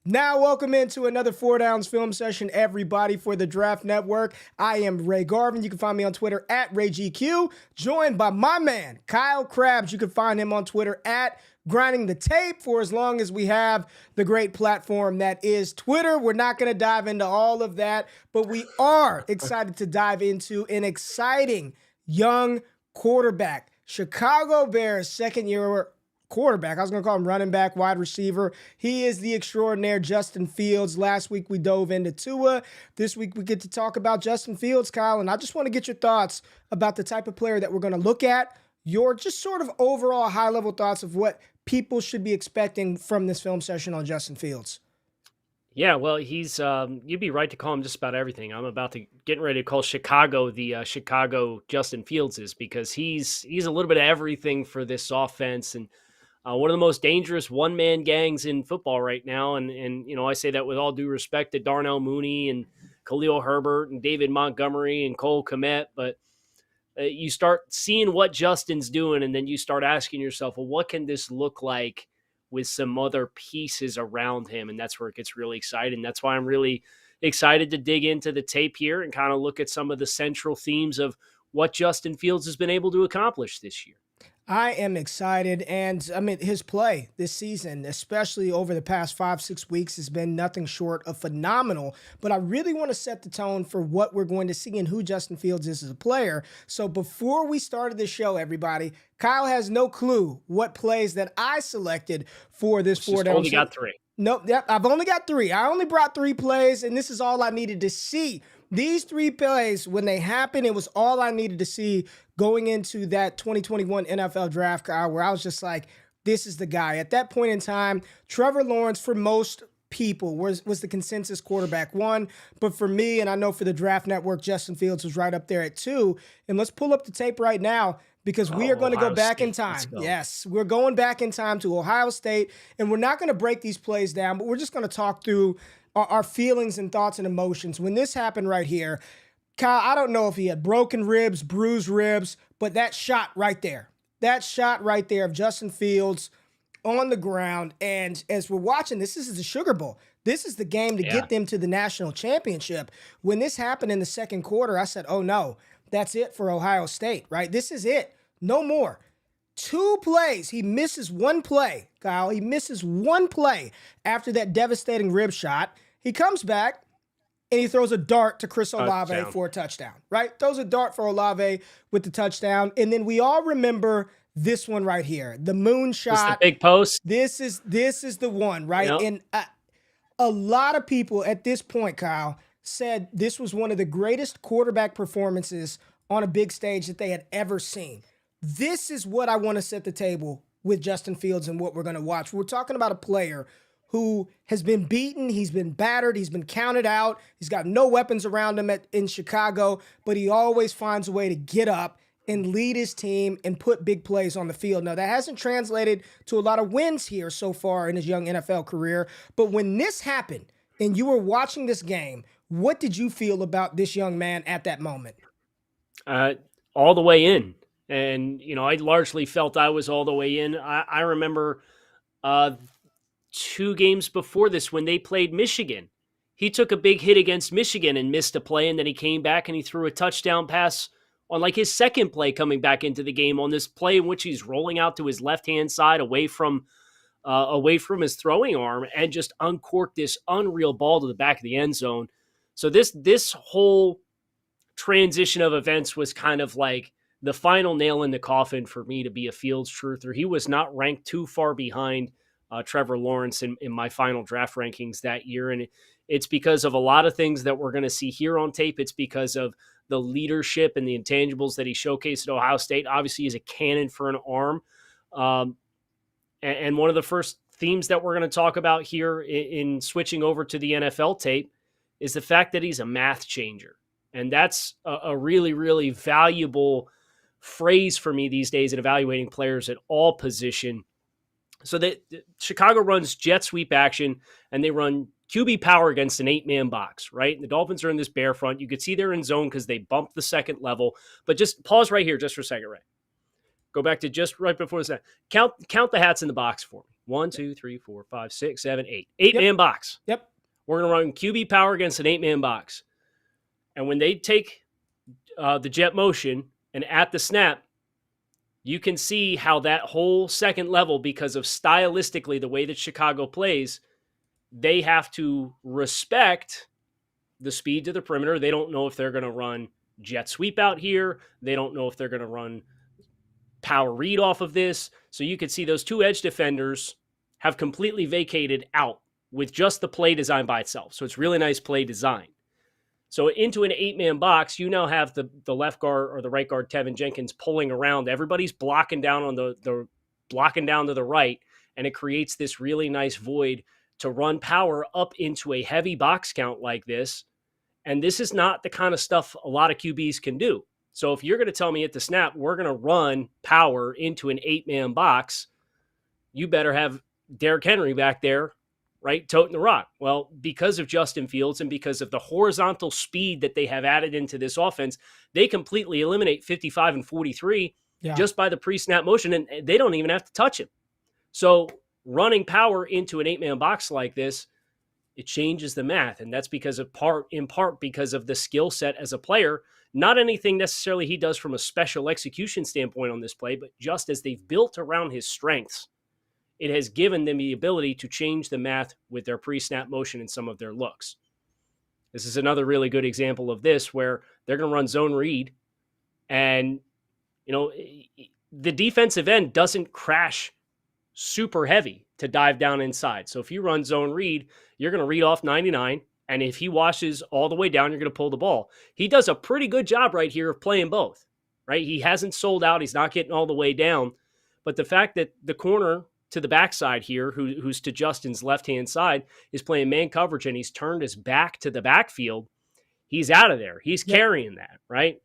Now, welcome into another Four Downs film session, everybody, for the Draft Network. I am Ray Garvin. You can find me on Twitter at RayGQ, joined by my man, Kyle Krabs. You can find him on Twitter at Grinding the Tape for as long as we have the great platform that is Twitter. We're not going to dive into all of that, but we are excited to dive into an exciting young quarterback. Chicago Bears second year quarterback. I was going to call him running back, wide receiver. He is the extraordinaire Justin Fields. Last week we dove into Tua. This week we get to talk about Justin Fields, Kyle, and I just want to get your thoughts about the type of player that we're going to look at, your just sort of overall high-level thoughts of what people should be expecting from this film session on Justin Fields. Yeah, well, he's you'd be right to call him just about everything. I'm about to getting ready to call Chicago the Chicago Justin Fields is because he's a little bit of everything for this offense and one of the most dangerous one-man gangs in football right now. And I say that with all due respect to Darnell Mooney and Khalil Herbert and David Montgomery and Cole Kmet, but you start seeing what Justin's doing, and then you start asking yourself, well, what can this look like with some other pieces around him? And that's where it gets really exciting. That's why I'm really excited to dig into the tape here and kind of look at some of the central themes of what Justin Fields has been able to accomplish this year. I am excited, and I mean, his play this season, especially over the past 5-6 weeks, has been nothing short of phenomenal. But I really want to set the tone for what we're going to see and who Justin Fields is as a player. So before we started the show, everybody, Kyle has no clue what plays that I selected for this four down. Only got three. Nope, yep, I've only got three. I only brought three plays, and this is all I needed to see. These three plays, when they happened, it was all I needed to see going into that 2021 NFL draft, Kyle, where I was just like, this is the guy. At that point in time, Trevor Lawrence, for most people, was the consensus quarterback one. But for me, and I know for the Draft Network, Justin Fields was right up there at two. And let's pull up the tape right now because we are going to go back in time. Yes, we're going back in time to Ohio State, and we're not going to break these plays down, but we're just going to talk through our feelings and thoughts and emotions. When this happened right here, Kyle, I don't know if he had broken ribs, bruised ribs, but that shot right there of Justin Fields on the ground. And as we're watching this is the Sugar Bowl. This is the game to get them to the national championship. When this happened in the second quarter, I said, oh no, that's it for Ohio State, right? This is it. No more. Two plays. He misses one play, Kyle. He misses one play after that devastating rib shot. He comes back and he throws a dart to Chris Olave for a touchdown, right? Throws a dart for Olave with the touchdown. And then we all remember this one right here, the moon shot. The big post. This is the one, right? Yep. And a lot of people at this point, Kyle, said this was one of the greatest quarterback performances on a big stage that they had ever seen. This is what I want to set the table with Justin Fields and what we're going to watch. We're talking about a player who has been beaten, he's been battered, he's been counted out, he's got no weapons around him in Chicago, but he always finds a way to get up and lead his team and put big plays on the field. Now, that hasn't translated to a lot of wins here so far in his young NFL career, but when this happened and you were watching this game, what did you feel about this young man at that moment? All the way in. And, I largely felt I was all the way in. I remember 2 games before this when they played Michigan. He took a big hit against Michigan and missed a play, and then he came back and he threw a touchdown pass on like his second play coming back into the game on this play in which he's rolling out to his left-hand side away from his throwing arm and just uncorked this unreal ball to the back of the end zone. So this whole transition of events was kind of like the final nail in the coffin for me to be a Fields truther. He was not ranked too far behind Trevor Lawrence in my final draft rankings that year. And it's because of a lot of things that we're going to see here on tape. It's because of the leadership and the intangibles that he showcased at Ohio State. Obviously, he's a cannon for an arm. And one of the first themes that we're going to talk about here in switching over to the NFL tape is the fact that he's a math changer. And that's a really, really valuable phrase for me these days in evaluating players at all position. So that Chicago runs jet sweep action and they run QB power against an 8-man box, right? And the Dolphins are in this bear front. You could see they're in zone because they bumped the second level. But just pause right here just for a second, Ray. Go back to just right before the snap. Count the hats in the box for me. 1, 2, 3, 4, 5, 6, 7, 8. Yep. 8-man box. Yep. We're going to run QB power against an 8-man box. And when they take the jet motion and at the snap, you can see how that whole second level, because of stylistically the way that Chicago plays, they have to respect the speed to the perimeter. They don't know if they're going to run jet sweep out here. They don't know if they're going to run power read off of this. So you could see those two edge defenders have completely vacated out with just the play design by itself. So it's really nice play design. So into an 8-man box, you now have the left guard or the right guard, Tevin Jenkins, pulling around. Everybody's blocking down on the blocking down to the right, and it creates this really nice void to run power up into a heavy box count like this. And this is not the kind of stuff a lot of QBs can do. So if you're going to tell me at the snap, we're going to run power into an 8-man box, you better have Derrick Henry back there, right, toting the rock. Well, because of Justin Fields and because of the horizontal speed that they have added into this offense, they completely eliminate 55 and 43 just by the pre-snap motion, and they don't even have to touch him. So running power into an 8-man box like this, it changes the math, and that's because of in part because of the skill set as a player. Not anything necessarily he does from a special execution standpoint on this play, but just as they've built around his strengths, it has given them the ability to change the math with their pre-snap motion and some of their looks. This is another really good example of this, where they're going to run zone read, and the defensive end doesn't crash super heavy to dive down inside. So if you run zone read, you're going to read off 99, and if he washes all the way down, you're going to pull the ball. He does a pretty good job right here of playing both, right? He hasn't sold out. He's not getting all the way down. But the fact that the corner to the backside here, who's to Justin's left-hand side, is playing man coverage, and he's turned his back to the backfield, he's out of there. He's carrying that, right?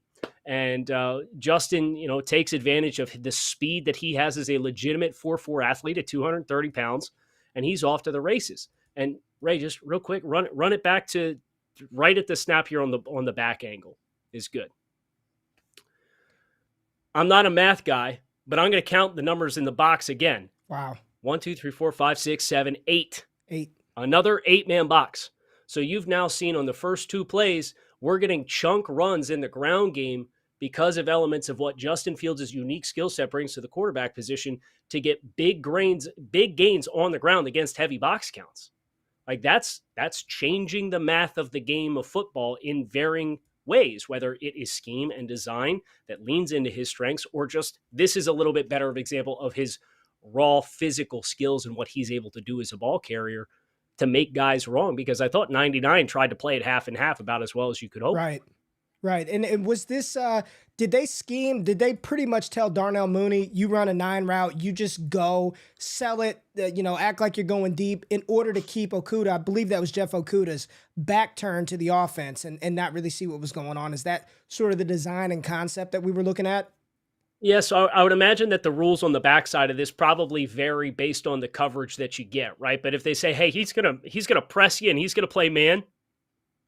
And Justin, takes advantage of the speed that he has as a legitimate 4'4" athlete at 230 pounds, and he's off to the races. And Ray, just real quick, run it back to right at the snap here on the back angle is good. I'm not a math guy, but I'm going to count the numbers in the box again. Wow. 1, 2, 3, 4, 5, 6, 7, 8. 8. Another 8-man box. So you've now seen on the first two plays, we're getting chunk runs in the ground game because of elements of what Justin Fields' unique skill set brings to the quarterback position to get big gains on the ground against heavy box counts. Like that's changing the math of the game of football in varying ways, whether it is scheme and design that leans into his strengths, or just this is a little bit better of an example of his raw physical skills and what he's able to do as a ball carrier to make guys wrong, because I thought 99 tried to play it half and half about as well as you could hope. Right. And was this, did they pretty much tell Darnell Mooney, you run a 9 route, you just go, sell it, act like you're going deep in order to keep Okudah, I believe that was Jeff Okudah's, back turn to the offense and not really see what was going on? Is that sort of the design and concept that we were looking at? Yes, I would imagine that the rules on the backside of this probably vary based on the coverage that you get, right? But if they say, hey, he's gonna press you and he's gonna play man,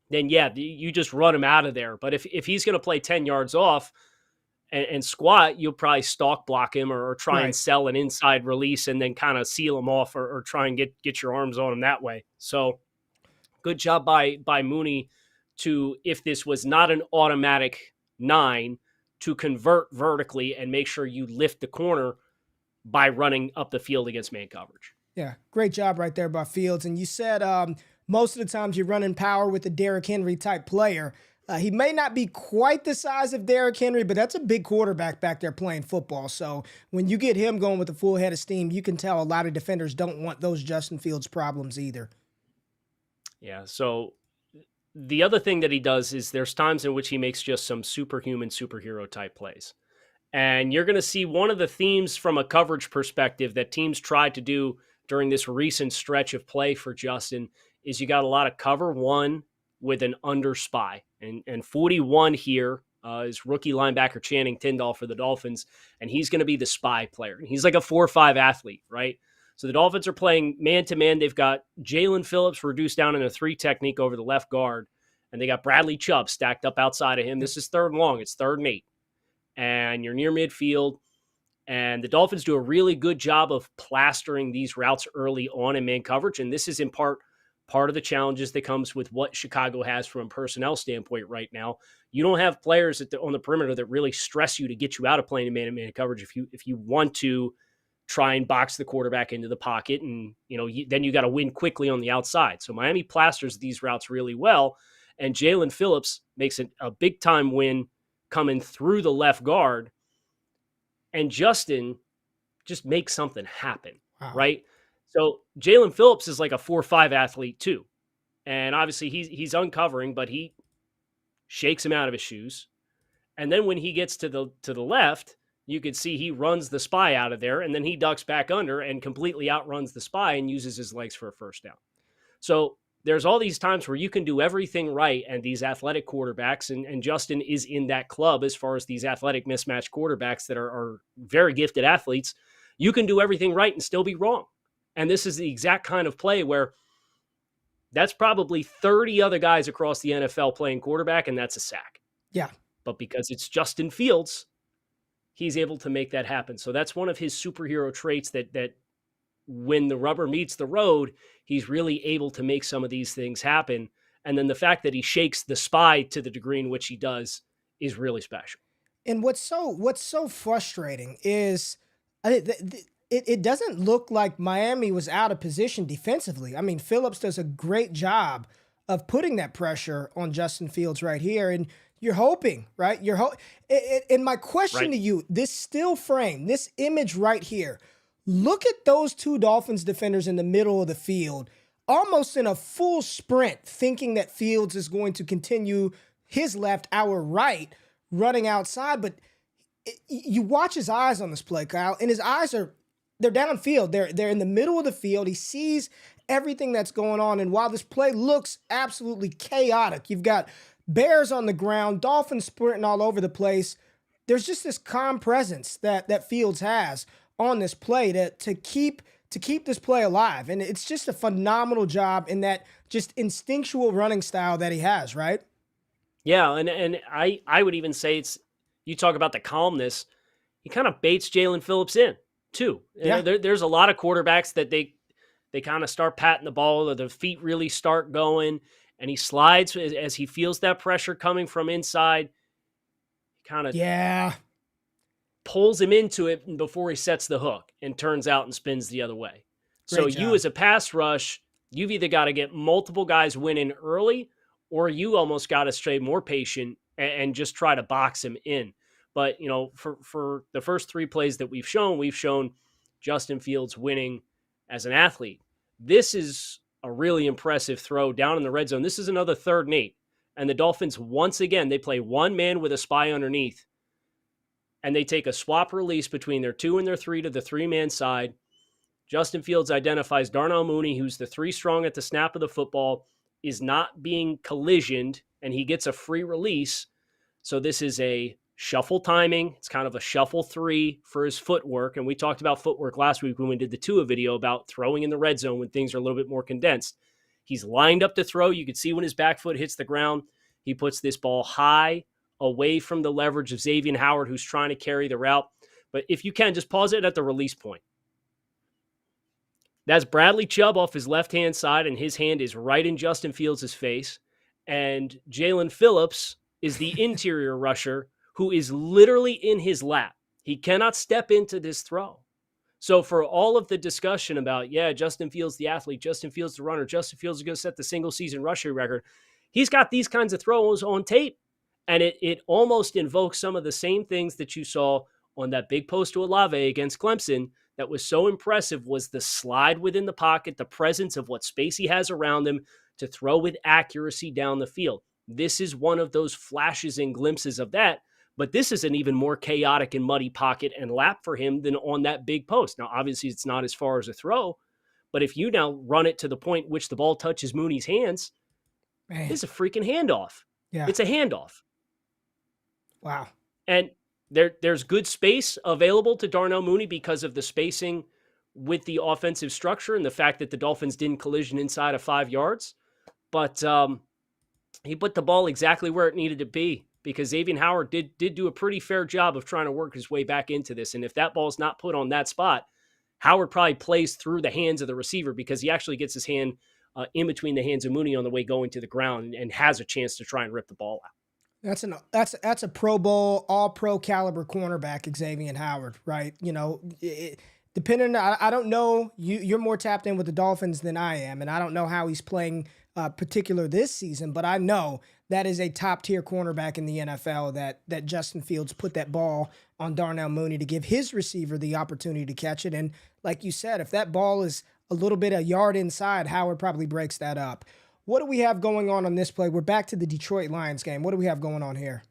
then yeah, you just run him out of there. But if he's gonna play 10 yards off and squat, you'll probably stalk block him or try and sell an inside release and then kind of seal him off or try and get your arms on him that way. So good job by Mooney to, if this was not an automatic 9, to convert vertically and make sure you lift the corner by running up the field against man coverage. Yeah, great job right there by Fields. And you said most of the times you're running power with a Derrick Henry type player. He may not be quite the size of Derrick Henry, but that's a big quarterback back there playing football. So when you get him going with a full head of steam, you can tell a lot of defenders don't want those Justin Fields problems either. Yeah, so the other thing that he does is there's times in which he makes just some superhuman, superhero type plays. And you're going to see one of the themes from a coverage perspective that teams tried to do during this recent stretch of play for Justin is you got a lot of cover one with an under spy. And 41 here is rookie linebacker Channing Tindall for the Dolphins, and he's going to be the spy player. And he's like a 4-5 athlete, right? So the Dolphins are playing man-to-man. They've got Jalen Phillips reduced down in a 3 technique over the left guard, and they got Bradley Chubb stacked up outside of him. This is 3rd and long. It's 3rd and 8. And you're near midfield. And the Dolphins do a really good job of plastering these routes early on in man coverage. And this is in part of the challenges that comes with what Chicago has from a personnel standpoint right now. You don't have players on the perimeter that really stress you to get you out of playing man-to-man coverage if you want to try and box the quarterback into the pocket, and then you got to win quickly on the outside. So Miami plasters these routes really well, and Jalen Phillips makes a big time win coming through the left guard, and Justin just makes something happen, Wow. right? So Jalen Phillips is like a 4-5 athlete too, and obviously he's uncovering, but he shakes him out of his shoes, and then when he gets to the left, you could see he runs the spy out of there, and then he ducks back under and completely outruns the spy and uses his legs for a first down. So there's all these times where you can do everything right, and these athletic quarterbacks, and Justin is in that club as far as these athletic mismatched quarterbacks that are very gifted athletes. You can do everything right and still be wrong. And this is the exact kind of play where that's probably 30 other guys across the NFL playing quarterback, and that's a sack. Yeah. But because it's Justin Fields, he's able to make that happen. So that's one of his superhero traits that when the rubber meets the road, he's really able to make some of these things happen. And then the fact that he shakes the spy to the degree in which he does is really special. And what's so frustrating is it doesn't look like Miami was out of position defensively. I mean, Phillips does a great job of putting that pressure on Justin Fields right here, and you're hoping, right? And my question to you, this still frame, this image right here, look at those two Dolphins defenders in the middle of the field, almost in a full sprint, thinking that Fields is going to continue his left, our right, running outside. But you watch his eyes on this play, Kyle, and his eyes they're downfield. They're in the middle of the field. He sees everything that's going on. And while this play looks absolutely chaotic, you've got Bears on the ground, Dolphins sprinting all over the place, there's just this calm presence that Fields has on this play to keep this play alive. And it's just a phenomenal job in that just instinctual running style that he has, right? Yeah, and I would even say you talk about the calmness, he kind of baits Jalen Phillips in too. Yeah. There's a lot of quarterbacks that they kind of start patting the ball, or the feet really start going, and he slides as he feels that pressure coming from inside. He kind of pulls him into it before he sets the hook and turns out and spins the other way. So you as a pass rush, you've either got to get multiple guys winning early, or you almost got to stay more patient and just try to box him in. But, for the first three plays that we've shown Justin Fields winning as an athlete. This is a really impressive throw down in the red zone. This is another 3rd and 8. And the Dolphins, once again, they play one man with a spy underneath. And they take a swap release between their 2 and their 3 to the 3-man side. Justin Fields identifies Darnell Mooney, who's the 3 strong at the snap of the football, is not being collisioned, and he gets a free release. So this is a shuffle timing. It's kind of a shuffle 3 for his footwork. And we talked about footwork last week when we did the Tua video about throwing in the red zone when things are a little bit more condensed. He's lined up to throw. You can see when his back foot hits the ground, he puts this ball high away from the leverage of Xavier Howard, who's trying to carry the route. But if you can, just pause it at the release point. That's Bradley Chubb off his left-hand side, and his hand is right in Justin Fields' face. And Jalen Phillips is the interior rusher who is literally in his lap. He cannot step into this throw. So for all of the discussion about, Justin Fields the athlete, Justin Fields the runner, Justin Fields is going to set the single-season rushing record, he's got these kinds of throws on tape. And it almost invokes some of the same things that you saw on that big post to Olave against Clemson that was so impressive, was the slide within the pocket, the presence of what space he has around him to throw with accuracy down the field. This is one of those flashes and glimpses of that, but this is an even more chaotic and muddy pocket and lap for him than on that big post. Now, obviously, it's not as far as a throw, but if you now run it to the point which the ball touches Mooney's hands, it's a freaking handoff. Yeah. It's a handoff. Wow. And there's good space available to Darnell Mooney because of the spacing with the offensive structure and the fact that the Dolphins didn't collision inside of 5 yards. But he put the ball exactly where it needed to be because Xavier Howard did do a pretty fair job of trying to work his way back into this. And if that ball's not put on that spot, Howard probably plays through the hands of the receiver because he actually gets his hand in between the hands of Mooney on the way going to the ground and has a chance to try and rip the ball out. That's a Pro Bowl, all pro caliber cornerback, Xavier Howard, right? Depending, I don't know. You're more tapped in with the Dolphins than I am, and I don't know how he's playing particular this season, but I know that is a top tier cornerback in the NFL. That Justin Fields put that ball on Darnell Mooney to give his receiver the opportunity to catch it, and like you said, if that ball is a little bit a yard inside, Howard probably breaks that up. What do we have going on this play? We're back to the Detroit Lions game. What do we have going on here?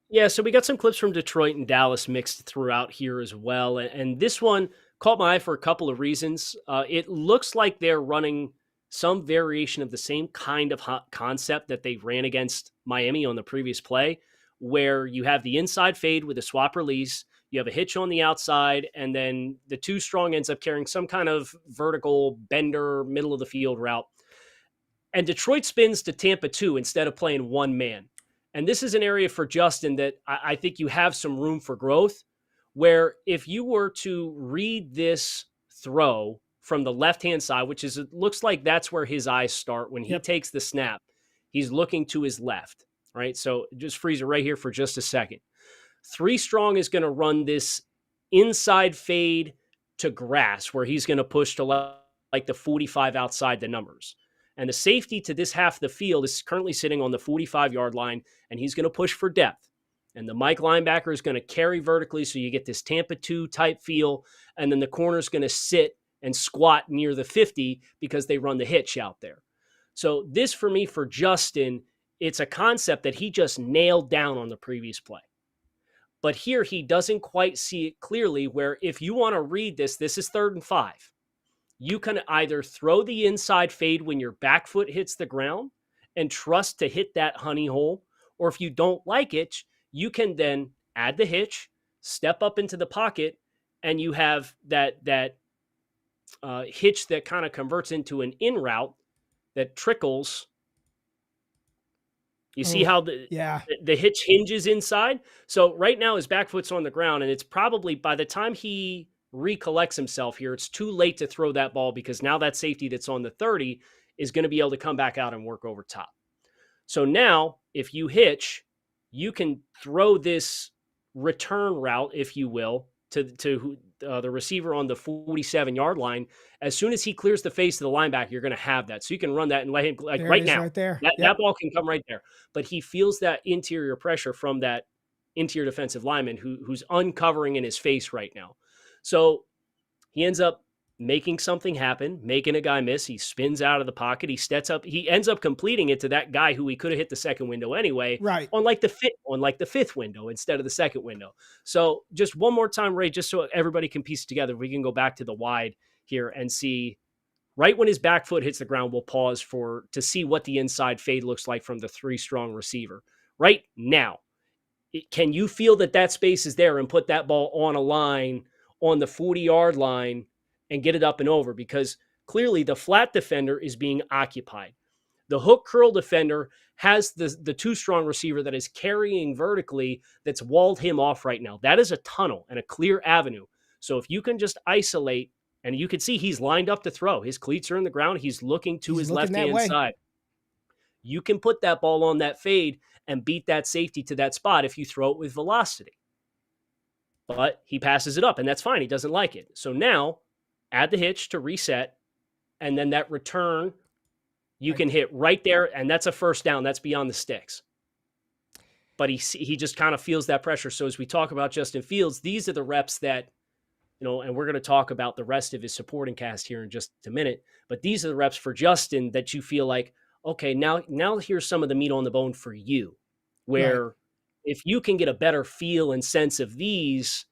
Yeah, so we got some clips from Detroit and Dallas mixed throughout here as well. And this one caught my eye for a couple of reasons. It looks like they're running some variation of the same kind of concept that they ran against Miami on the previous play, where you have the inside fade with a swap release, you have a hitch on the outside, and then the two strong ends up carrying some kind of vertical bender, middle of the field route. And Detroit spins to Tampa 2 instead of playing one man. And this is an area for Justin that I think you have some room for growth, where if you were to read this throw from the left-hand side, which is, it looks like that's where his eyes start when he takes the snap, he's looking to his left, right? So just freeze it right here for just a second. 3 strong is going to run this inside fade to grass where he's going to push to like the 45 outside the numbers. And the safety to this half of the field is currently sitting on the 45-yard line, and he's going to push for depth. And the Mike linebacker is going to carry vertically, so you get this Tampa 2 type feel, and then the corner is going to sit and squat near the 50 because they run the hitch out there. So this, for me, for Justin, it's a concept that he just nailed down on the previous play. But here he doesn't quite see it clearly, where if you want to read this, this is 3rd and 5. You can either throw the inside fade when your back foot hits the ground and trust to hit that honey hole, or if you don't like it, you can then add the hitch, step up into the pocket, and you have that hitch that kind of converts into an in route that trickles. You see how the hitch hinges inside? So right now his back foot's on the ground, and it's probably by the time he recollects himself here, it's too late to throw that ball because now that safety that's on the 30 is going to be able to come back out and work over top. So now if you hitch, you can throw this return route, if you will, to the receiver on the 47-yard line. As soon as he clears the face of the linebacker, you're going to have that. So you can run that and let him, like right now, right there. That ball can come right there. But he feels that interior pressure from that interior defensive lineman who's uncovering in his face right now. So he ends up making something happen, making a guy miss. He spins out of the pocket. He steps up. He ends up completing it to that guy who he could have hit the second window anyway, right? On like the 5th window instead of the second window. So just one more time, Ray, just so everybody can piece it together, we can go back to the wide here and see right when his back foot hits the ground. We'll pause to see what the inside fade looks like from the 3 strong receiver right now. Can you feel that space is there and put that ball on a line on the 40-yard line and get it up and over? Because clearly the flat defender is being occupied. The hook curl defender has the 2 strong receiver that is carrying vertically that's walled him off right now. That is a tunnel and a clear avenue. So if you can just isolate, and you can see he's lined up to throw. His cleats are in the ground. He's looking to his left-hand side. You can put that ball on that fade and beat that safety to that spot if you throw it with velocity. But he passes it up, and that's fine. He doesn't like it. So now add the hitch to reset, and then that return you can hit right there, and that's a first down. That's beyond the sticks. But he just kind of feels that pressure. So as we talk about Justin Fields, these are the reps that, and we're going to talk about the rest of his supporting cast here in just a minute, but these are the reps for Justin that you feel like, okay, now here's some of the meat on the bone for you, where if you can get a better feel and sense of these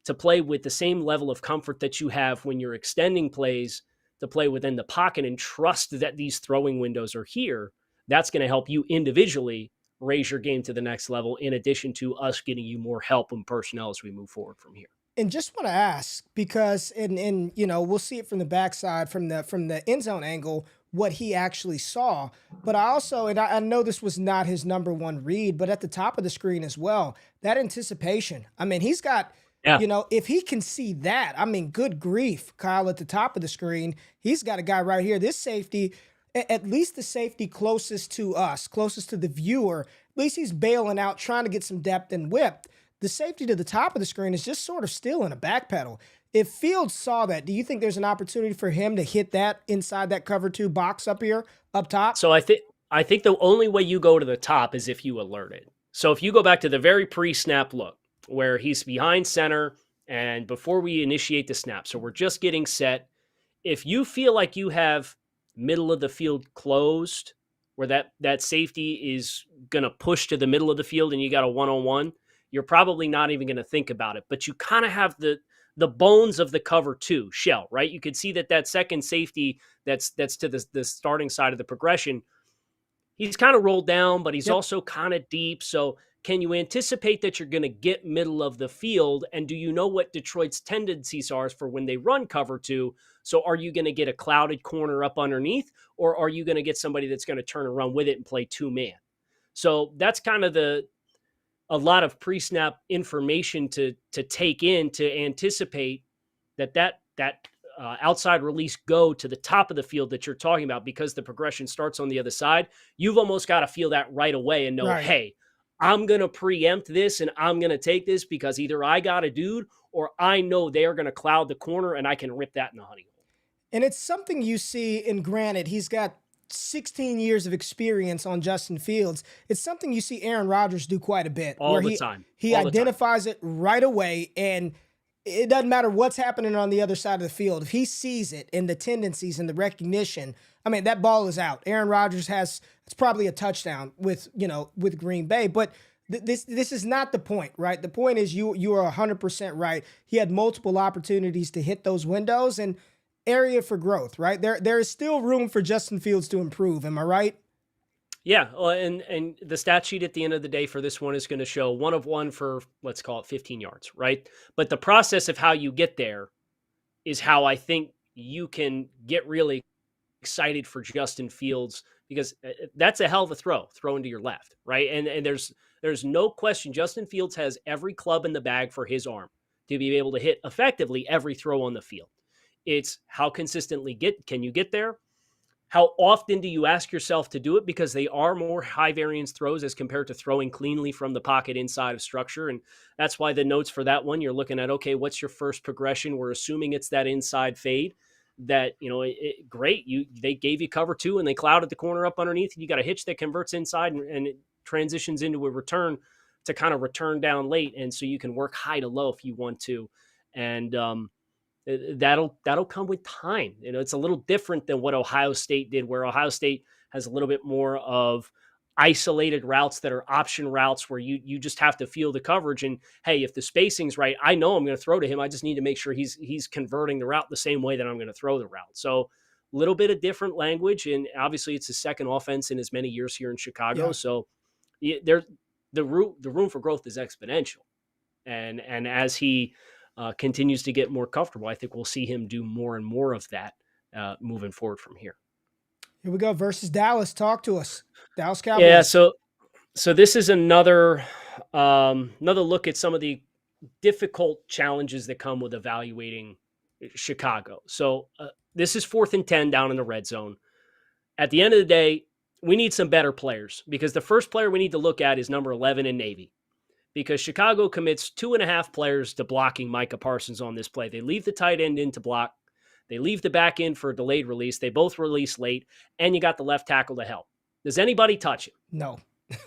to play with the same level of comfort that you have when you're extending plays to play within the pocket and trust that these throwing windows are here, that's going to help you individually raise your game to the next level, in addition to us getting you more help and personnel as we move forward from here. And just want to ask, because we'll see it from the backside, from the end zone angle. what he actually saw. But I also, and I know this was not his number one read, but at the top of the screen as well, that anticipation. I mean, he's got, Yeah. you know, if he can see that, I mean, good grief, Kyle, at the top of the screen, he's got a guy right here. This safety, at least the safety closest to us, closest to the viewer, at least he's bailing out, trying to get some depth and whip. The safety to the top of the screen is just sort of still in a back pedal. If Fields saw that, do you think there's an opportunity for him to hit that inside that cover two box up here, up top? So I think the only way you go to the top is if you alert it. So if you go back to the very pre-snap look where he's behind center and before we initiate the snap, so we're just getting set. If you feel like you have middle of the field closed, where that safety is going to push to the middle of the field and you got a one-on-one, you're probably not even going to think about it. But you kind of have the bones of the cover two shell, right? You could see that second safety that's to the starting side of the progression, he's kind of rolled down, but he's Yep. also kind of deep. So can you anticipate that you're going to get middle of the field? And do you know what Detroit's tendencies are for when they run cover two? So are you going to get a clouded corner up underneath, or are you going to get somebody that's going to turn and run with it and play two man? So that's kind of a lot of pre-snap information to take in to anticipate that outside release go to the top of the field that you're talking about, because the progression starts on the other side. You've almost got to feel that right away and know, Right. hey, I'm going to preempt this and I'm going to take this because either I got a dude or I know they are going to cloud the corner and I can rip that in the honey hole. And it's something you see, and granted, he's got 16 years of experience on Justin Fields. It's something you see Aaron Rodgers do quite a bit, All where the time. he All the time. identifies it right away, and it doesn't matter what's happening on the other side of the field. If he sees it and the tendencies and the recognition, I mean, that ball is out. Aaron Rodgers it's probably a touchdown with Green Bay, but this is not the point, right? The point is you are 100% right. He had multiple opportunities to hit those windows and area for growth, right? There is still room for Justin Fields to improve. Am I right? Yeah, well, and the stat sheet at the end of the day for this one is going to show 1 of 1 for, let's call it 15 yards, right? But the process of how you get there is how I think you can get really excited for Justin Fields, because that's a hell of a throw into your left, right? And there's no question Justin Fields has every club in the bag for his arm to be able to hit effectively every throw on the field. It's how consistently can you get there? How often do you ask yourself to do it? Because they are more high variance throws as compared to throwing cleanly from the pocket inside of structure. And that's why the notes for that one, you're looking at, okay, what's your first progression? We're assuming it's that inside fade that, great. They gave you cover two and they clouded the corner up underneath. You got a hitch that converts inside and it transitions into a return to kind of return down late. And so you can work high to low if you want to. And, that'll come with time. It's a little different than what Ohio State did, where Ohio State has a little bit more of isolated routes that are option routes where you just have to feel the coverage. And hey, if the spacing's right, I know I'm going to throw to him. I just need to make sure he's converting the route the same way that I'm going to throw the route. So a little bit of different language. And obviously it's his second offense in as many years here in Chicago. Yeah. So the room for growth is exponential. And as he continues to get more comfortable, I think we'll see him do more and more of that moving forward from here. Here we go versus Dallas. Talk to us, Dallas Cowboys. Yeah, so this is another look at some of the difficult challenges that come with evaluating Chicago. So this is 4th and 10 down in the red zone. At the end of the day, we need some better players, because the first player we need to look at is number 11 in Navy. Because Chicago commits 2.5 players to blocking Micah Parsons on this play. They leave the tight end in to block. They leave the back end for a delayed release. They both release late, and you got the left tackle to help. Does anybody touch him? No.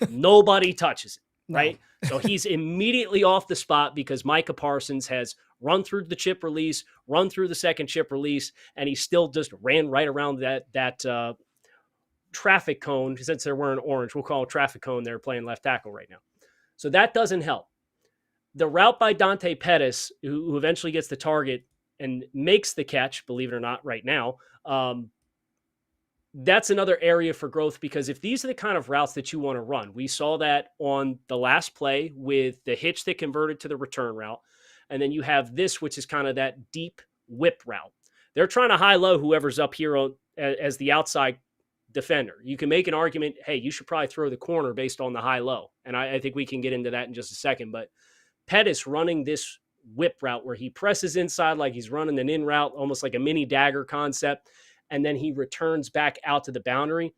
Nobody touches it, right? No. So he's immediately off the spot because Micah Parsons has run through the chip release, run through the second chip release, and he still just ran right around that traffic cone. Since they're wearing orange, we'll call it traffic cone. They're playing left tackle right now. So that doesn't help. The route by Dante Pettis, who eventually gets the target and makes the catch, believe it or not, right now, that's another area for growth, because if these are the kind of routes that you want to run, we saw that on the last play with the hitch that converted to the return route. And then you have this, which is kind of that deep whip route. They're trying to high-low whoever's up here as the outside defender. You can make an argument, hey, you should probably throw the corner based on the high-low. And I think we can get into that in just a second. But Pettis running this whip route where he presses inside like he's running an in route, almost like a mini dagger concept, and then he returns back out to the boundary.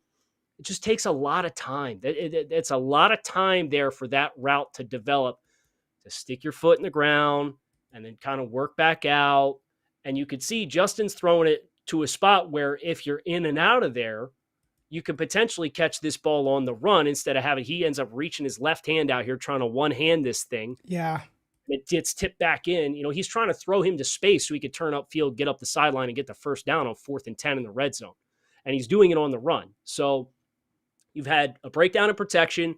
It just takes a lot of time. It's a lot of time there for that route to develop, to stick your foot in the ground and then kind of work back out. And you could see Justin's throwing it to a spot where if you're in and out of there, you could potentially catch this ball on the run instead of having, he ends up reaching his left hand out here trying to one hand this thing. Yeah. It gets tipped back in. You know, he's trying to throw him to space so he could turn upfield, get up the sideline, and get the first down on 4th and 10 in the red zone. And he's doing it on the run. So you've had a breakdown in protection.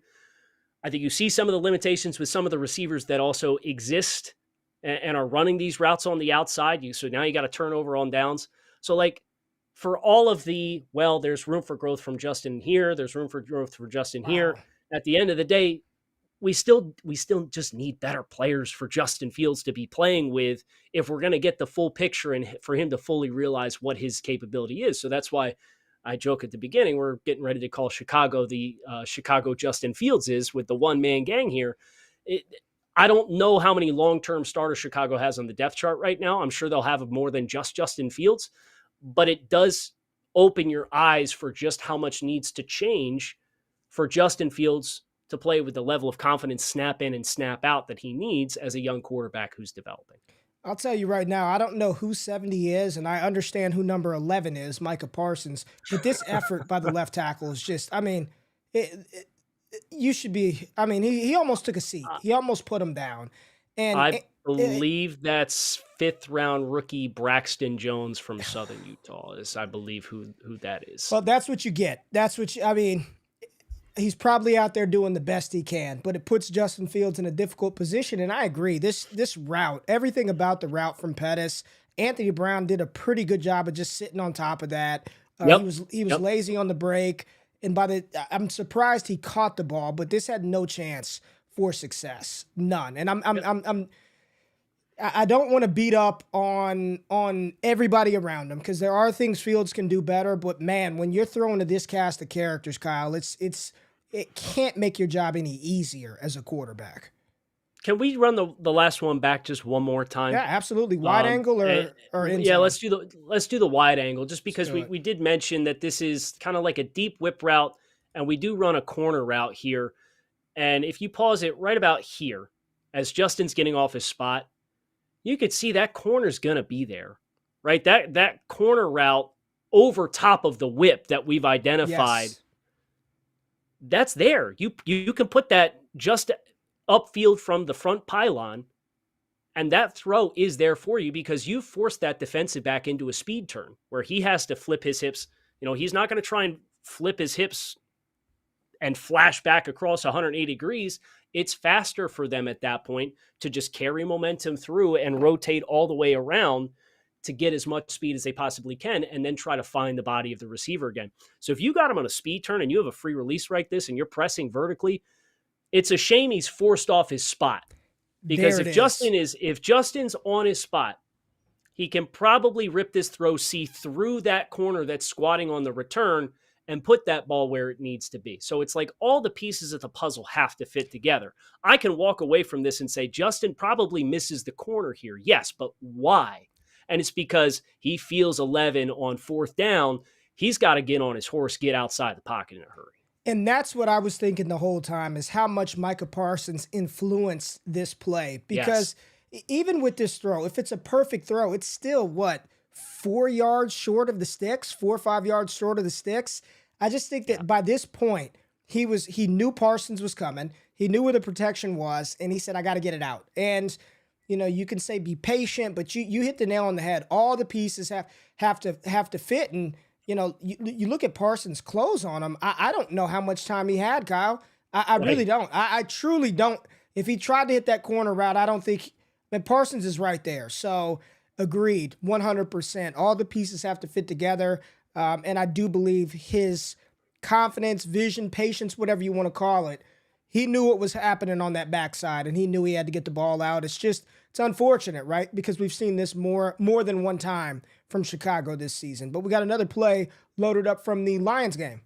I think you see some of the limitations with some of the receivers that also exist and are running these routes on the outside. So now you got to turn over on downs. So like for all of the, well, there's room for growth from Justin here. There's room for growth for Justin here. At the end of the day, we still just need better players for Justin Fields to be playing with if we're going to get the full picture and for him to fully realize what his capability is. So that's why I joke at the beginning, we're getting ready to call Chicago the Chicago Justin Fields is with the one-man gang here. I don't know how many long-term starters Chicago has on the depth chart right now. I'm sure they'll have more than just Justin Fields, but it does open your eyes for just how much needs to change for Justin Fields to play with the level of confidence, snap in and snap out that he needs as a young quarterback who's developing. I'll tell you right now, I don't know who 70 is, and I understand who number 11 is, Micah Parsons. But this effort by the left tackle is just, I mean, you should be, I mean, he almost took a seat. He almost put him down. And I believe that's 5th round rookie Braxton Jones from Southern Utah is, I believe, who that is. Well, that's what you get. That's what I mean, he's probably out there doing the best he can, but it puts Justin Fields in a difficult position. And I agree, this route, everything about the route from Pettis, Anthony Brown did a pretty good job of just sitting on top of that. He was lazy on the break, and I'm surprised he caught the ball, but this had no chance for success, none. And I don't want to beat up on everybody around him because there are things Fields can do better. But man, when you're throwing to this cast of characters, Kyle, it can't make your job any easier as a quarterback. Can we run the last one back just one more time? Yeah, absolutely. Wide angle or inside? Yeah, let's do the wide angle just because we did mention that this is kind of like a deep whip route, and we do run a corner route here. And if you pause it right about here, as Justin's getting off his spot, you could see that corner's going to be there, right? That corner route over top of the whip that we've identified, that's there. You can put that just upfield from the front pylon, and that throw is there for you because you forced that defensive back into a speed turn where he has to flip his hips. You know, he's not going to try and flip his hips and flash back across 180 degrees. It's faster for them at that point to just carry momentum through and rotate all the way around to get as much speed as they possibly can and then try to find the body of the receiver again. So if you got him on a speed turn and you have a free release like this and you're pressing vertically, it's a shame he's forced off his spot. Because if Justin's on his spot, he can probably rip this throw, see through that corner that's squatting on the return and put that ball where it needs to be. So it's like all the pieces of the puzzle have to fit together. I can walk away from this and say, Justin probably misses the corner here. Yes, but why? And it's because he feels 11 on 4th down. He's got to get on his horse, get outside the pocket in a hurry. And that's what I was thinking the whole time is how much Micah Parsons influenced this play. Because even with this throw, if it's a perfect throw, it's still 4 yards short of the sticks, 4 or 5 yards short of the sticks. I just think that by this point, he knew Parsons was coming. He knew where the protection was, and he said, I got to get it out. And, you know, you can say be patient, but you hit the nail on the head. All the pieces have to fit. And, you know, you look at Parsons' clothes on him. I don't know how much time he had, Kyle. I really don't. I truly don't. If he tried to hit that corner route, I don't think Parsons is right there. So agreed, 100%. All the pieces have to fit together. And I do believe his confidence, vision, patience, whatever you want to call it, he knew what was happening on that backside, and he knew he had to get the ball out. It's just It's unfortunate, right? Because we've seen this more than one time from Chicago this season. But we got another play loaded up from the Lions game.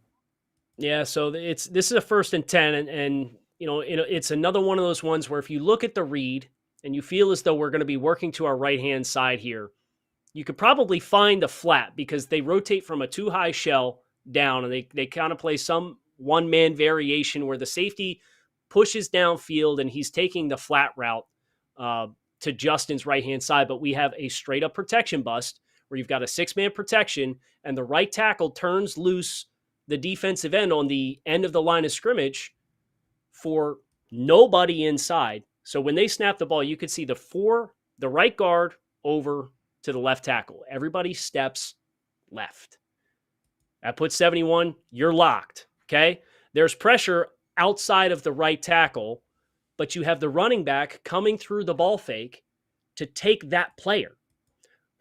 Yeah, so this is a 1st and 10, and it's another one of those ones where if you look at the read and you feel as though we're going to be working to our right hand side here, you could probably find the flat because they rotate from a too high shell down, and they kind of play some one man variation where the safety pushes downfield and he's taking the flat route uh, to Justin's right hand side. But we have a straight up protection bust where you've got a 6-man protection and the right tackle turns loose the defensive end on the end of the line of scrimmage for nobody inside. So when they snap the ball, you could see the right guard over to the left tackle. Everybody steps left. That puts 71. You're locked. Okay. There's pressure outside of the right tackle, but you have the running back coming through the ball fake to take that player.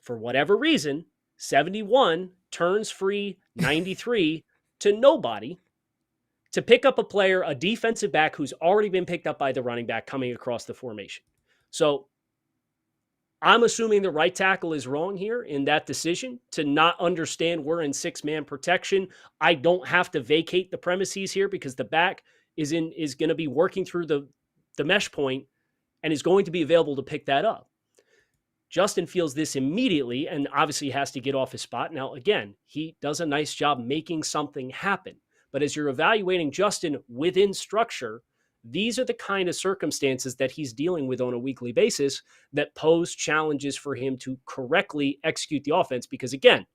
For whatever reason, 71 turns free 93 to nobody to pick up a player, a defensive back who's already been picked up by the running back coming across the formation. So I'm assuming the right tackle is wrong here in that decision to not understand we're in 6-man protection. I don't have to vacate the premises here because the back is going to be working through the mesh point and is going to be available to pick that up. Justin feels this immediately and obviously has to get off his spot. Now, again, he does a nice job making something happen. But as you're evaluating Justin within structure, these are the kind of circumstances that he's dealing with on a weekly basis that pose challenges for him to correctly execute the offense. Because again,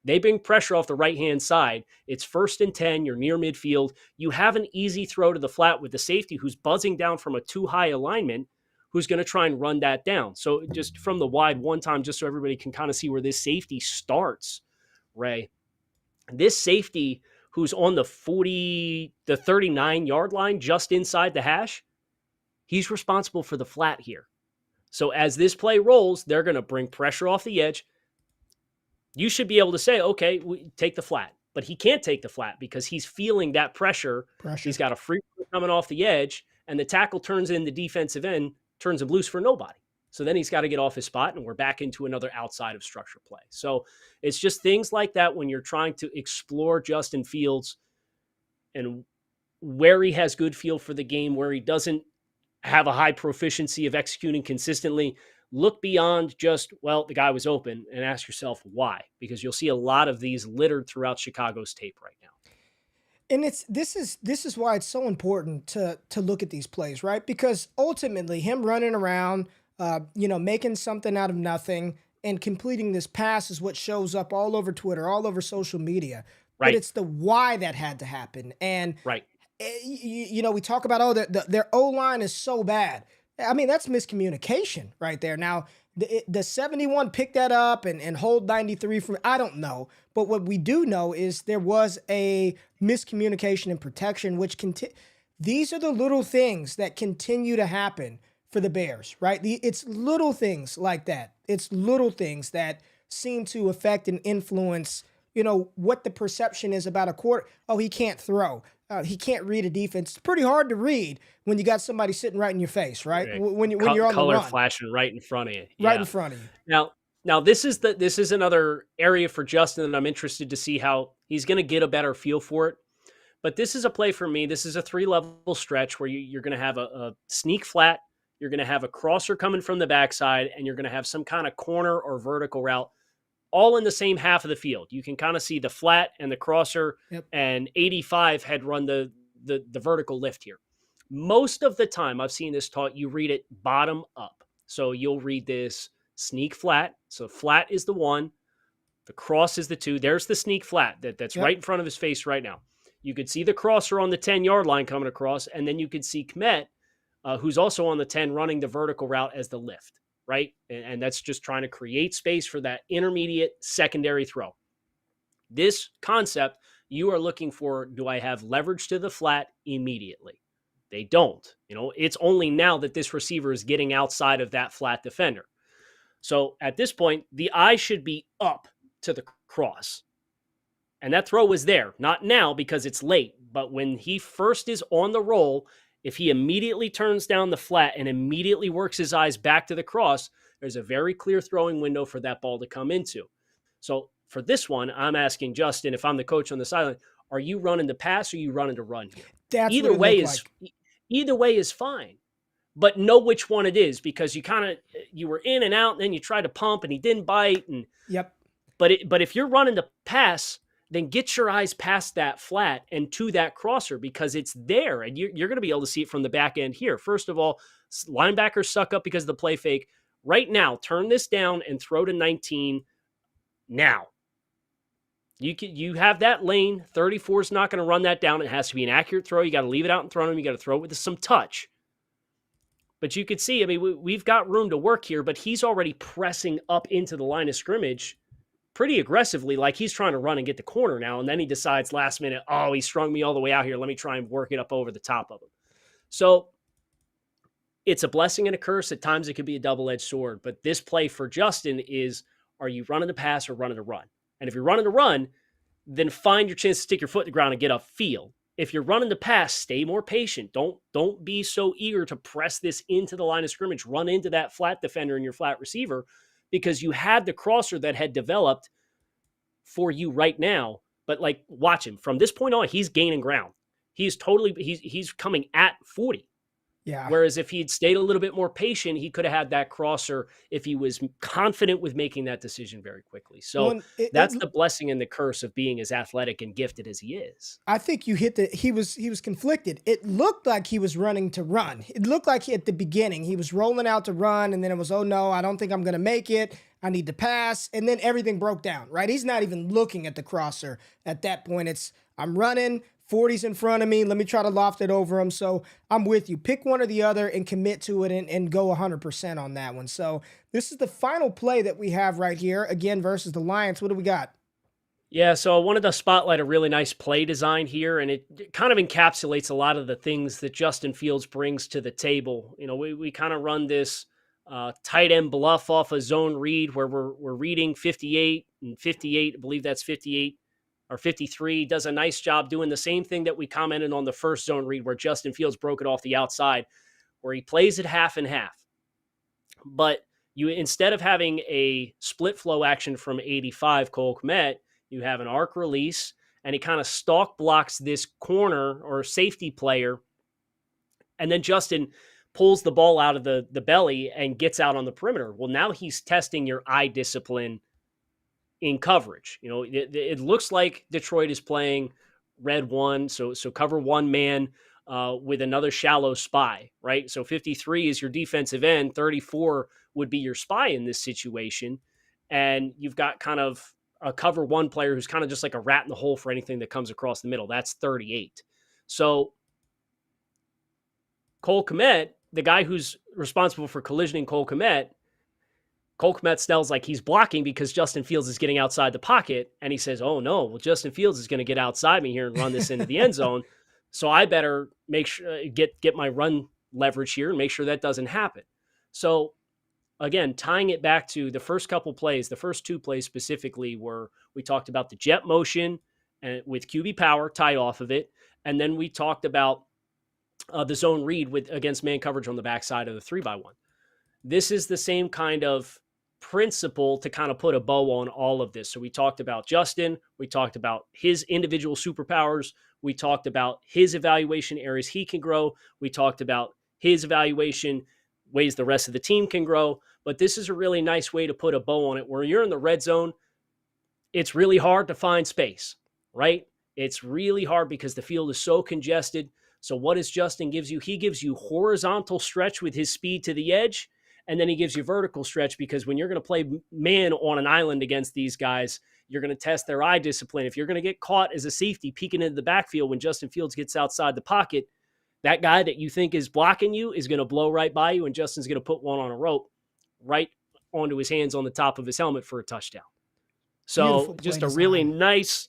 they bring pressure off the right-hand side. It's 1st and 10. You're near midfield. You have an easy throw to the flat with the safety who's buzzing down from a too high alignment, who's going to try and run that down. So just from the wide one time, just so everybody can kind of see where this safety starts, Ray, this safety who's on the 39-yard line, just inside the hash, he's responsible for the flat here. So as this play rolls, they're going to bring pressure off the edge. You should be able to say, okay, take the flat. But he can't take the flat because he's feeling that pressure. He's got a free coming off the edge, and the tackle turns in the defensive end, turns him loose for nobody. So then he's got to get off his spot, and we're back into another outside of structure play. So it's just things like that when you're trying to explore Justin Fields and where he has good feel for the game, where he doesn't have a high proficiency of executing consistently. Look beyond just, well, the guy was open, and ask yourself why, because you'll see a lot of these littered throughout Chicago's tape right now. And this is why it's so important to look at these plays, right? Because ultimately, him running around, making something out of nothing and completing this pass is what shows up all over Twitter, all over social media. Right. But it's the why that had to happen. And right, we talk about their O-line is so bad. I mean, that's miscommunication right there. Now, the 71 pick that up and hold 93 from, I don't know. But what we do know is there was a miscommunication and protection, which these are the little things that continue to happen for the Bears, right? It's little things like that. It's little things that seem to affect and influence, what the perception is about a quarter. Oh, he can't throw. He can't read a defense. It's pretty hard to read when you got somebody sitting right in your face, right? When you're on the run. Color flashing right in front of you. Right in front of you. Now this is another area for Justin that I'm interested to see how he's going to get a better feel for it. But this is a play for me. This is a 3-level stretch where you're going to have a sneak flat. You're going to have a crosser coming from the backside, and you're going to have some kind of corner or vertical route all in the same half of the field. You can kind of see the flat and the crosser, and 85 had run the vertical lift here. Most of the time I've seen this taught, you read it bottom up. So you'll read this sneak flat. So flat is the 1, the cross is the 2. There's the sneak flat that's right in front of his face right now. You could see the crosser on the 10-yard line coming across, and then you could see Kmet, who's also on the 10, running the vertical route as the lift, right? And that's just trying to create space for that intermediate secondary throw. This concept, you are looking for, do I have leverage to the flat immediately? They don't. It's only now that this receiver is getting outside of that flat defender. So at this point, the eye should be up to the cross. And that throw is there, not now because it's late, but when he first is on the roll If he immediately turns down the flat and immediately works his eyes back to the cross, there's a very clear throwing window for that ball to come into. So for this one, I'm asking Justin, if I'm the coach on the sideline, are you running to pass or are you running to run here? That's what Either it way looked is like. either way is fine, but know which one it is, because you were in and out and then you tried to pump and he didn't bite. And Yep. but if you're running to pass, then get your eyes past that flat and to that crosser, because it's there and you're going to be able to see it from the back end here. First of all, linebackers suck up because of the play fake. Right now, turn this down and throw to 19 now. You have that lane. 34 is not going to run that down. It has to be an accurate throw. You got to leave it out in front of him. You got to throw it with some touch. But you could see, I mean, we've got room to work here, but he's already pressing up into the line of scrimmage pretty aggressively, like he's trying to run and get the corner now. And then he decides last minute, oh, he strung me all the way out here. Let me try and work it up over the top of him. So it's a blessing and a curse. At times it could be a double-edged sword. But this play for Justin is, are you running the pass or running the run? And if you're running the run, then find your chance to stick your foot in the ground and get upfield. If you're running the pass, stay more patient. Don't be so eager to press this into the line of scrimmage. Run into that flat defender and your flat receiver, because you had the crosser that had developed for you right now. But like, watch him from this point on, he's gaining ground. He's coming at 40. Yeah. Whereas if he'd stayed a little bit more patient, he could have had that crosser if he was confident with making that decision very quickly. So Well, that's the blessing and the curse of being as athletic and gifted as he is. I think you hit he was conflicted. It looked like he was running to run. It looked like at the beginning he was rolling out to run, and then it was, oh no, I don't think I'm going to make it. I need to pass. And then everything broke down, right? He's not even looking at the crosser at that point. It's, I'm running, 40's in front of me. Let me try to loft it over him. So I'm with you. Pick one or the other and commit to it and go 100% on that one. So this is the final play that we have right here, again, versus the Lions. What do we got? Yeah, so I wanted to spotlight a really nice play design here, and it kind of encapsulates a lot of the things that Justin Fields brings to the table. You know, we kind of run this tight end bluff off a zone read where we're reading 58 and 58. I believe that's 58 or 53. Does a nice job doing the same thing that we commented on the first zone read where Justin Fields broke it off the outside, where he plays it half and half. But you, instead of having a split flow action from 85 Cole Kmet, you have an arc release, and he kind of stalk blocks this corner or safety player, and then Justin pulls the ball out of the belly and gets out on the perimeter. Well, now he's testing your eye discipline in coverage. You know, it looks like Detroit is playing red one, so cover one man with another shallow spy, right? So 53 is your defensive end, 34 would be your spy in this situation, and you've got kind of a cover one player who's kind of just like a rat in the hole for anything that comes across the middle. That's 38. So Cole Kmet, the guy who's responsible for collisioning Cole Kmet smells like he's blocking because Justin Fields is getting outside the pocket, and he says, oh no, well, Justin Fields is going to get outside me here and run this into the end zone. So I better make sure get my run leverage here and make sure that doesn't happen. So again, tying it back to the first couple plays, the first two plays specifically, where we talked about the jet motion and with QB power tied off of it. And then we talked about the zone read with against man coverage on the backside of the 3x1. This is the same kind of principle to kind of put a bow on all of this. So we talked about Justin, we talked about his individual superpowers, we talked about his evaluation areas he can grow, we talked about his evaluation ways the rest of the team can grow. But this is a really nice way to put a bow on it. Where you're in the red zone, it's really hard to find space, right? It's really hard because the field is so congested. So what does Justin gives you? He gives you horizontal stretch with his speed to the edge, and then he gives you vertical stretch because when you're going to play man on an island against these guys, you're going to test their eye discipline. If you're going to get caught as a safety peeking into the backfield when Justin Fields gets outside the pocket, that guy that you think is blocking you is going to blow right by you, and Justin's going to put one on a rope right onto his hands on the top of his helmet for a touchdown. So just a really nice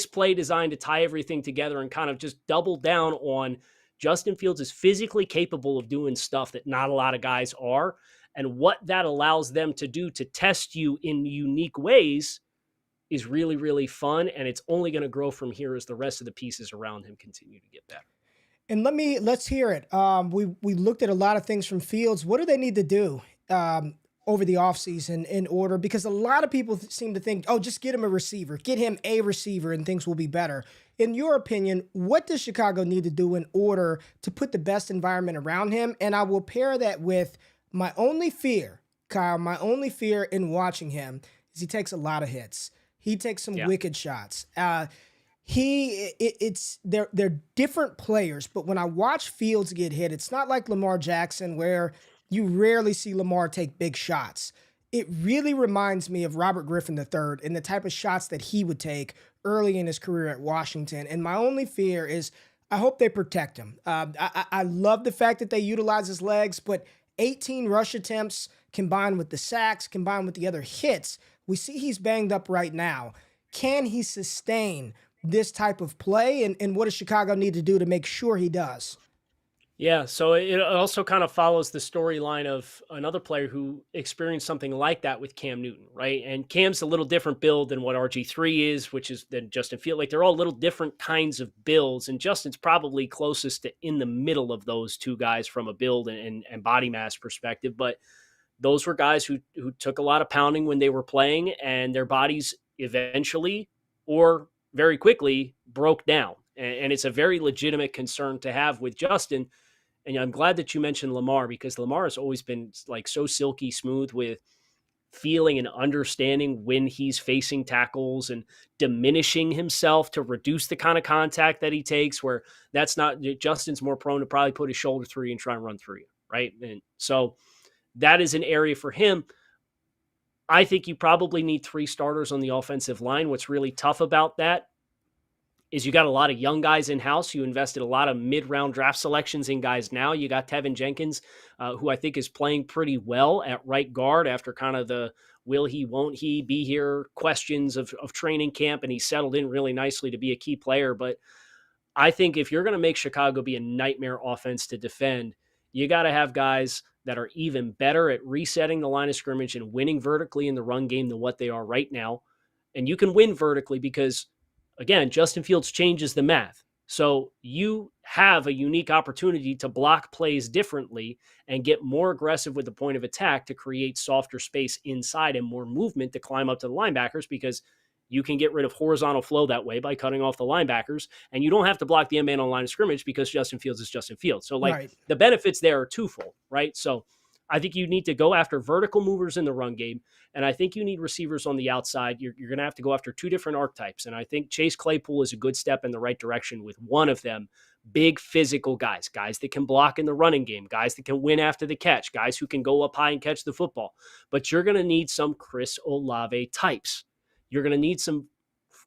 play design to tie everything together and kind of just double down on Justin Fields is physically capable of doing stuff that not a lot of guys are. And what that allows them to do to test you in unique ways is really, really fun. And it's only going to grow from here as the rest of the pieces around him continue to get better. And let's hear it. We looked at a lot of things from Fields. What do they need to do over the offseason in order? Because a lot of people seem to think, oh, just get him a receiver, get him a receiver, and things will be better. In your opinion, what does Chicago need to do in order to put the best environment around him? And I will pair that with my only fear, Kyle. My only fear in watching him is he takes a lot of hits. He takes some Yeah. wicked shots. They're different players, but when I watch Fields get hit, it's not like Lamar Jackson where you rarely see Lamar take big shots. It really reminds me of Robert Griffin III and the type of shots that he would take early in his career at Washington. And my only fear is I hope they protect him. I love the fact that they utilize his legs, but 18 rush attempts combined with the sacks, combined with the other hits, we see he's banged up right now. Can he sustain this type of play, and what does Chicago need to do to make sure he does? Yeah, so it also kind of follows the storyline of another player who experienced something like that with Cam Newton, right? And Cam's a little different build than what RG3 is, which is than Justin Field. Like they're all little different kinds of builds, and Justin's probably closest to in the middle of those two guys from a build and body mass perspective. But those were guys who took a lot of pounding when they were playing, and their bodies eventually or very quickly broke down. And it's a very legitimate concern to have with Justin. And I'm glad that you mentioned Lamar because Lamar has always been like so silky smooth with feeling and understanding when he's facing tackles and diminishing himself to reduce the kind of contact that he takes, where that's not Justin's more prone to probably put his shoulder through you and try and run through you. Right. And so that is an area for him. I think you probably need three starters on the offensive line. What's really tough about that is you got a lot of young guys in house. You invested a lot of mid-round draft selections in guys now. You got Tevin Jenkins, who I think is playing pretty well at right guard after kind of the will he, won't he be here questions of training camp, and he settled in really nicely to be a key player. But I think if you're going to make Chicago be a nightmare offense to defend, you got to have guys that are even better at resetting the line of scrimmage and winning vertically in the run game than what they are right now. And you can win vertically because, again, Justin Fields changes the math. So you have a unique opportunity to block plays differently and get more aggressive with the point of attack to create softer space inside and more movement to climb up to the linebackers, because you can get rid of horizontal flow that way by cutting off the linebackers, and you don't have to block the end man on line of scrimmage because Justin Fields is Justin Fields. So like Right. the benefits there are twofold, right? So I think you need to go after vertical movers in the run game, and I think you need receivers on the outside. You're going to have to go after two different archetypes, and I think Chase Claypool is a good step in the right direction with one of them. Big physical guys that can block in the running game, guys that can win after the catch, guys who can go up high and catch the football. But you're going to need some Chris Olave types. You're going to need some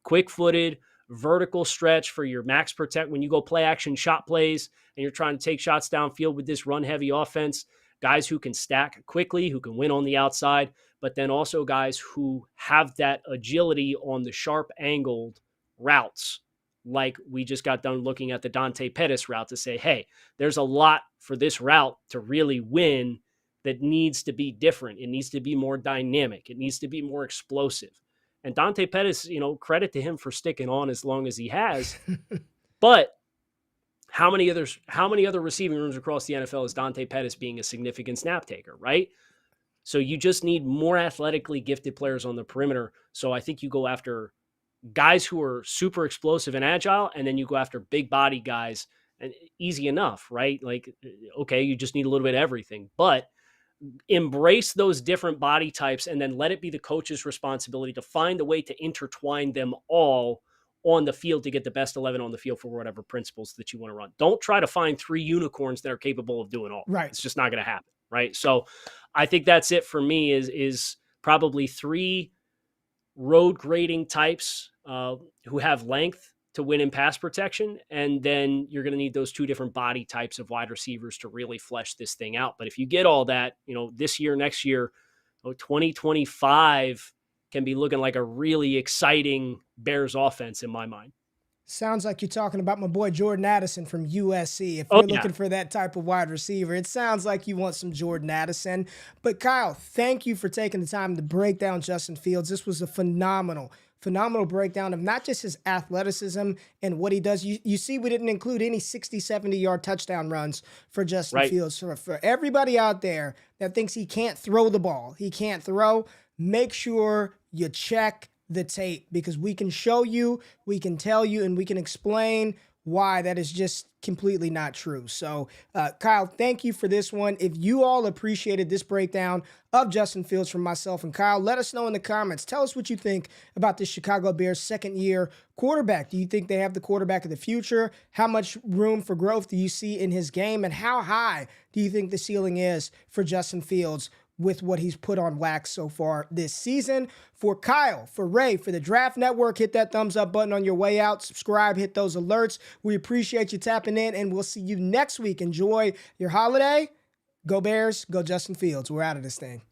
quick-footed vertical stretch for your max protect when you go play action shot plays and you're trying to take shots downfield with this run-heavy offense. Guys who can stack quickly, who can win on the outside, but then also guys who have that agility on the sharp angled routes. Like we just got done looking at the Dante Pettis route to say, hey, there's a lot for this route to really win that needs to be different. It needs to be more dynamic. It needs to be more explosive. And Dante Pettis, credit to him for sticking on as long as he has. But how many other receiving rooms across the NFL is Dante Pettis being a significant snap taker, right? So you just need more athletically gifted players on the perimeter. So I think you go after guys who are super explosive and agile, and then you go after big body guys, and easy enough, right? Like, okay, you just need a little bit of everything, but embrace those different body types and then let it be the coach's responsibility to find a way to intertwine them all on the field to get the best 11 on the field for whatever principles that you want to run. Don't try to find three unicorns that are capable of doing all. Right. It's just not going to happen, right? So I think that's it for me is probably three road grading types who have length to win in pass protection. And then you're going to need those two different body types of wide receivers to really flesh this thing out. But if you get all that, this year, next year, 2025 can be looking like a really exciting Bears offense in my mind. Sounds like you're talking about my boy Jordan Addison from USC. If Oh, you're yeah. looking for that type of wide receiver, it sounds like you want some Jordan Addison. But Kyle, thank you for taking the time to break down Justin Fields. This was a phenomenal phenomenal breakdown of not just his athleticism and what he does. You see, we didn't include any 60, 70-yard touchdown runs for Justin Right. Fields. So for everybody out there that thinks he can't throw the ball, he can't throw, make sure you check the tape, because we can show you, we can tell you, and we can explain why that is just completely not true. So, Kyle, thank you for this one. If you all appreciated this breakdown of Justin Fields from myself and Kyle, let us know in the comments. Tell us what you think about this Chicago Bears second-year quarterback. Do you think they have the quarterback of the future? How much room for growth do you see in his game? And how high do you think the ceiling is for Justin Fields with what he's put on wax so far this season? For Kyle, for Ray, for the Draft Network, hit that thumbs up button on your way out. Subscribe, hit those alerts. We appreciate you tapping in, and we'll see you next week. Enjoy your holiday. Go Bears, go Justin Fields. We're out of this thing.